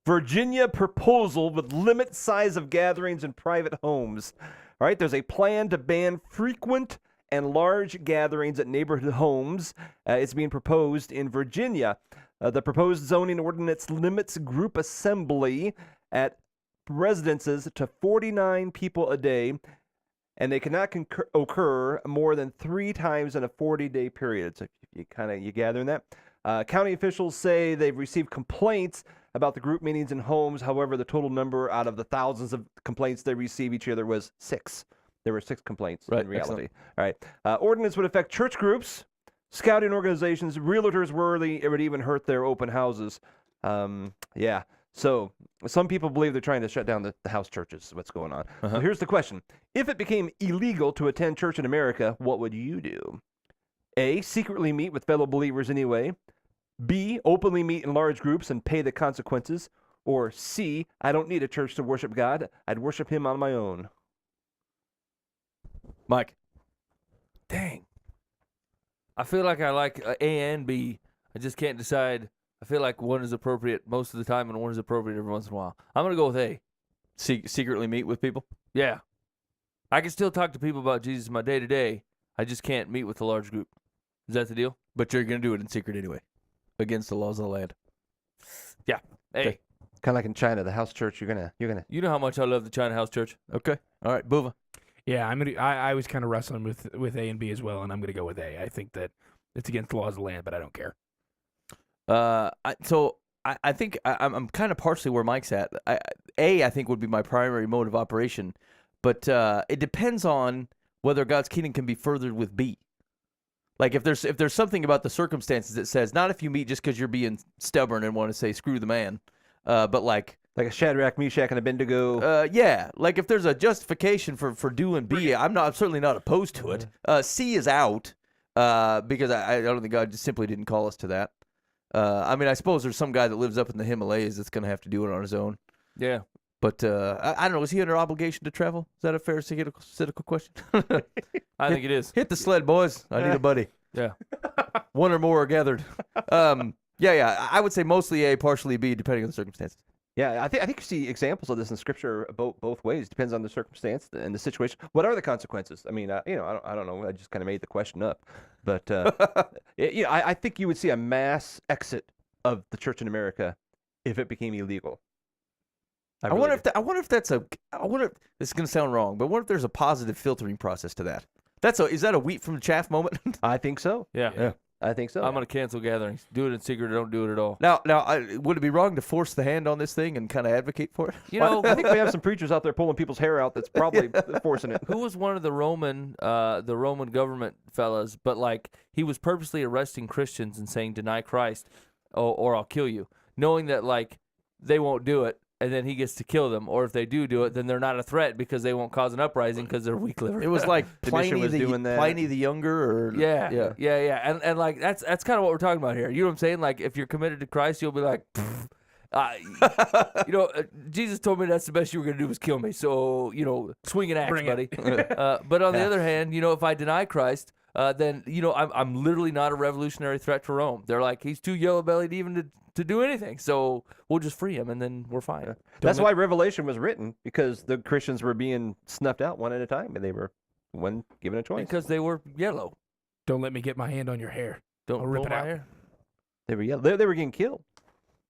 Virginia proposal would limit size of gatherings in private homes. All right, there's a plan to ban frequent and large gatherings at neighborhood homes. It's being proposed in Virginia. The proposed zoning ordinance limits group assembly at residences to 49 people a day, and they cannot occur more than 3 times in a 40-day period. So you gathering that? County officials say they've received complaints about the group meetings in homes. However, the total number out of the thousands of complaints they receive each year was 6. There were 6 complaints in reality. Excellent. All right. Ordinance would affect church groups, scouting organizations, realtors. It would even hurt their open houses. Yeah. So some people believe they're trying to shut down the house churches. What's going on? So here's the question. If it became illegal to attend church in America, what would you do? A, secretly meet with fellow believers anyway. B, openly meet in large groups and pay the consequences. Or C, I don't need a church to worship God. I'd worship him on my own. Mike. Dang. I feel like I like A and B. I just can't decide. I feel like one is appropriate most of the time and one is appropriate every once in a while. I'm going to go with A. Secretly meet with people? Yeah. I can still talk to people about Jesus in my day-to-day. I just can't meet with a large group. Is that the deal? But you're going to do it in secret anyway, against the laws of the land. Yeah. Hey. Okay. Kind of like in China, the house church, you're gonna. You know how much I love the China House Church. Okay. All right, Buva. Yeah, I was kind of wrestling with A and B as well, and I'm gonna go with A. I think that it's against the laws of the land, but I don't care. I think I'm kind of partially where Mike's at. I think would be my primary mode of operation, but it depends on whether God's kingdom can be furthered with B. Like if there's something about the circumstances that says not if you meet just because you're being stubborn and want to say screw the man, but like a Shadrach, Meshach, and Abednego. Yeah, like if there's a justification for doing B, I'm certainly not opposed to it. C is out because I don't think God just simply didn't call us to that. I mean, I suppose there's some guy that lives up in the Himalayas that's going to have to do it on his own. Yeah. But I don't know. Is he under obligation to travel? Is that a fair cynical question? I think it is. Hit the sled, boys. I need a buddy. Yeah. One or more are gathered. Yeah. I would say mostly A, partially B, depending on the circumstances. Yeah, I think you see examples of this in Scripture both ways. Depends on the circumstance and the situation. What are the consequences? I mean, I don't know. I just kind of made the question up, but I think you would see a mass exit of the church in America if it became illegal. I wonder if this is going to sound wrong, but what if there's a positive filtering process to that? Is that a wheat from the chaff moment? I think so. Yeah. I think so. I'm going to cancel gatherings. Do it in secret or don't do it at all. Now, would it be wrong to force the hand on this thing and kind of advocate for it? You know, I think we have some preachers out there pulling people's hair out that's probably forcing it. Who was one of the Roman government fellas, but like he was purposely arresting Christians and saying deny Christ or I'll kill you, knowing that like they won't do it. And then he gets to kill them, or if they do it, then they're not a threat because they won't cause an uprising because they're weak liver. It was like Pliny doing that. Pliny the Younger, or yeah, and like that's kind of what we're talking about here. You know what I'm saying? Like if you're committed to Christ, you'll be like, Jesus told me that's the best you were gonna do was kill me. So swing an axe, buddy. But on the other hand, if I deny Christ, then I'm literally not a revolutionary threat to Rome. They're like he's too yellow bellied even to do anything, so we'll just free him and then we're fine. Yeah. That's why Revelation was written, because the Christians were being snuffed out one at a time, and they were given a choice. Because they were yellow. Don't let me get my hand on your hair. Don't rip pull it my out. hair. They were yellow. They were getting killed.